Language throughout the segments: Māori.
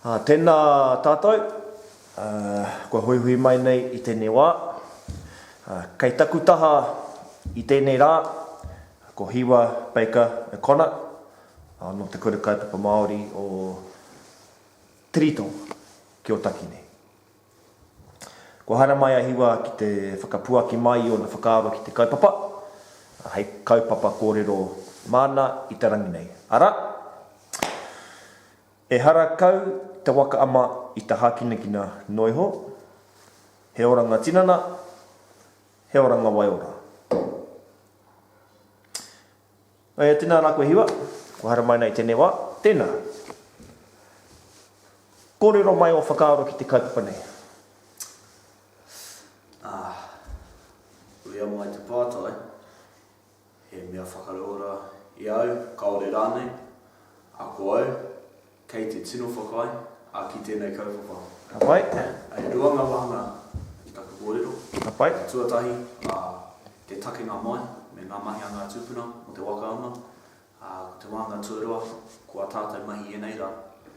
Tēnā tātou, kua hui hui mai nei I tēnei wā. Kei taku taha I tēnei rā, ko Hiwa Peika e kona, no te kore kaupapa Māori o Tirito ki o Takine. Ko hana mai a Hiwa ki te whakapuaki mai o na whakaawa ki te kaupapa, hei kaupapa kōrero mana I te rangi nei. Ara, e hara kau te waka ama I te hākinakina noiho, he oranga tinana, he oranga waiora. Tēnā rā koe Hiwa, ko hara mai nei tēnei wā, tēnā. Kōrero mai o whakaaro ki te kaupapa nei. Ria mai te pātai, he mea whakaroora I au, kaore rānei, a ko au, kei te tino whakai, a ki tēnei kaupapa. Apai. Ai ruanga wahanga I taka kōrero. Apai. Tuatahi, te takenga mai, me ngā mahi a ngā tūpuna o te wakaama. Te wahanga tuarua, kua tātai mahi e nei rā.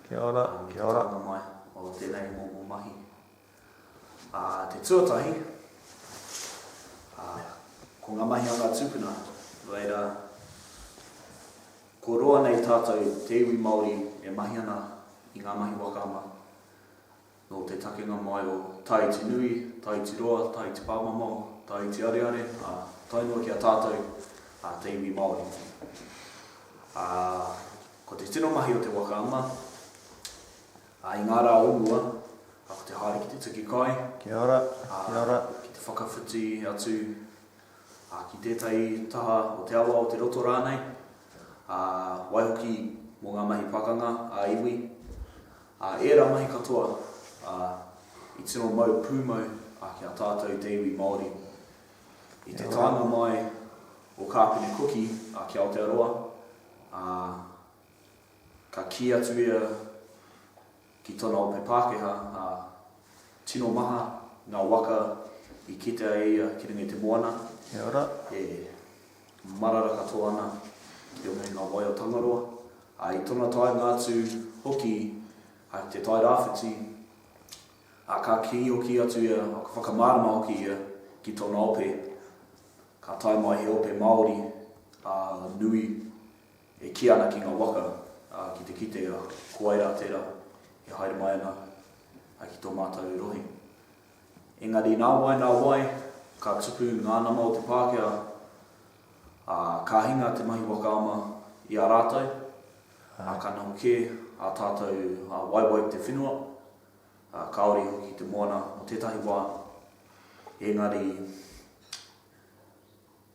Kia ora, kia ora. Te mai o tēnei mō mahi. Te tuatahi, ko ngā mahi a ngā tūpuna, reira, ko roa nei tātou te iwi Māori e mahi ana I ngā mahi wakaama. No te takenga mai o tai te nui, tai te roa, tai te pāmamao, tai te areare, tai noa ki a tātou te iwi Māori. Ko te tino mahi o te wakaama, I ngā rā onua, ko te haere ki te tuki kai. Kia ora, kia ora. Ki te whakawhiti atu, ki tētai taha o te awa o te roto rānei, waihoki mō ngā mahi pakanga, iwi, ērā mahi katoa, I tino mau pūmau ki a tātou te iwi Māori. I te tāna mai o kāpine kuki ki Aotearoa, ka ki atu ia ki tona o pe Pākehā, tino maha ngā waka I kitea ia ki ringi te moana. Kia ora. E marara katoa ana ki o mei ngā wai o Tangaroa. I tona tai ngā tū hoki te tai rāwhiti, ka ki hoki atu ia, ka whakamārama hoki ia ki tona ope, ka tai mai he ope Māori nui e ki ana ki ngā waka ki te kitea kuaira tērā e haere mai ana ki tō mātou rohi. Engari nā wai, ka tupu ngā nama o te Pākehā, ka hinga te mahi wakaama I a rātou, ka nahu ke a tātou waiwai te whenua, kaori hoki te moana o tētahi wā. Engari,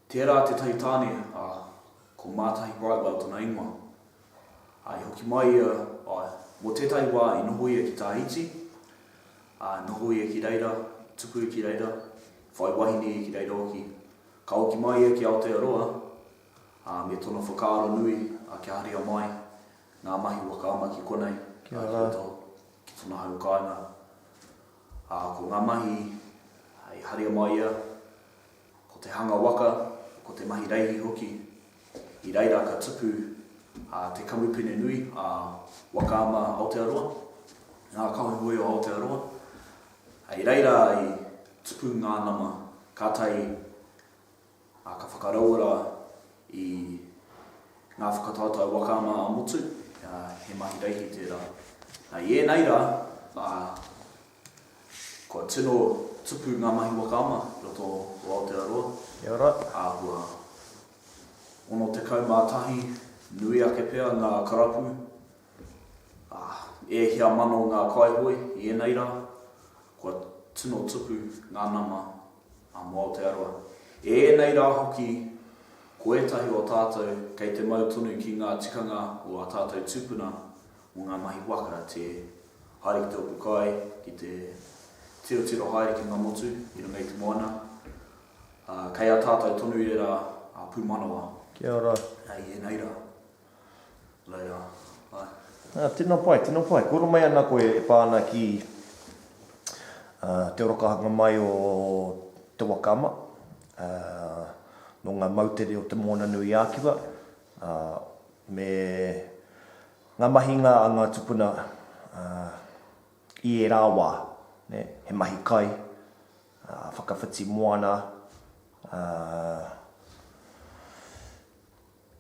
tērā tētahi tāne, ko mātahi waiwai o tōna ingoa. Hoki mai mo tētahi wā I noho ia ki Tāhiti, noho ia ki reira, tupu ki reira, whai wahine ki reira hoki. Ka hoki mai ia ki Aotearoa, me tōna whakaaro nui ki haria mai, ngā mahi wakaama ki konei, ki tōna haukainga. Ko ngā mahi haria mai ia, ko te hanga waka, ko te mahi reihi hoki, I reira ka tupu te kamupene nui, wakaama Aotearoa, ngā kahuhui o Aotearoa. I reira I tupu ngā nama, ka tai, ka whakaraura I ngā whakatautai wakaama a motu, he mahi reihi tērā. I nei rā, ko tino tupu ngā mahi wakaama roto o Aotearoa. Kia ora. Hua ono te kaumātahi, nui ake pēr ngā karapu, hia mano ngā kaihoi, nei rā, ko tino tupu ngā nama mo Aotearoa. Nei rā hoki, ko etahi o tātou kei te mautunu ki ngā tikanga o a tātou tūpuna o ngā mahi waka, te haere ki te opu kai, ki te tiro haere ki ngā motu, I rungai te moana. Kei a tātou tonu I rā pūmanawa. Kia ora. Nei rā. Leira. Tēnā pai. Koro mai ana koe e pāna ki te orokahanga mai o te wakaama. No ngā mautere o te moana nui ākiwa. Me ngā mahinga a ngā tupuna i e rāwā, ne? He mahi kai, whakawhiti moana.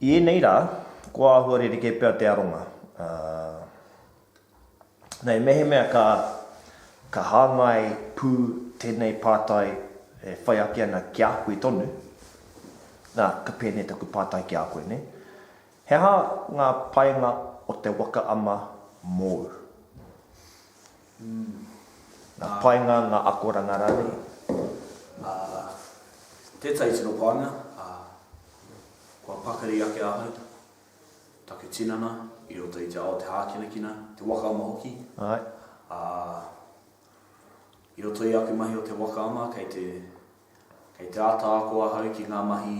I e nei rā, kua ahua rerike pēr te aronga. Nei mehe mea ka hāngai pū tēnei pātai e whai ake ana ki a koe tonu. Nā, ka pēne taku pātai ki a koe, ne? He ha ngā paenga o te waka ama mōu. Ngā paenga, ngā akoranga rāne. Tētai tino paenga, kua pakari ake ahau, take tinana, i roto i te ao te hākina kina, te waka ama hoki. Ai. I roto i ake mahi o te waka ama, kei te ata ako ahau ki ngā mahi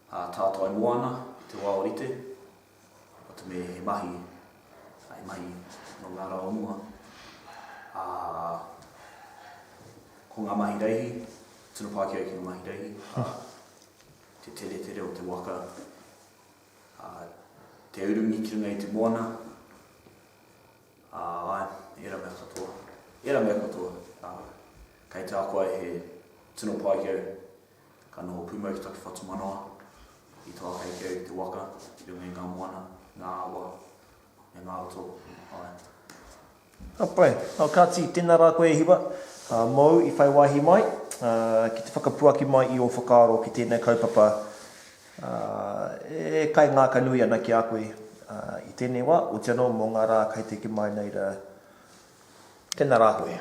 tātai moana, te wā orite. O te me he mahi, no ngā rau mua. Ko ngā mahi reihi, tino Pākehā ki ngā mahi reihi. Te tere o te waka. Te urungi ki runga i te moana. Era mea katoa. Kei te ako ai he tino Pākehā, ka noho pūmau ki taki whatu manoa. I toa kei kei te waka, i runga i ngā moana, ngā awa, e ngā roto. Apai, au kāti, tēnā rā koe Hiwa. Mou i whai wāhi mai, ki te whakapuaki mai i o whakaaro ki tēnei kaupapa. E kai ngā kanui ana ki a koe i tēnei wā, o tēnā mō ngā rā kai te ki mai nei rā. Tēnā rā koe.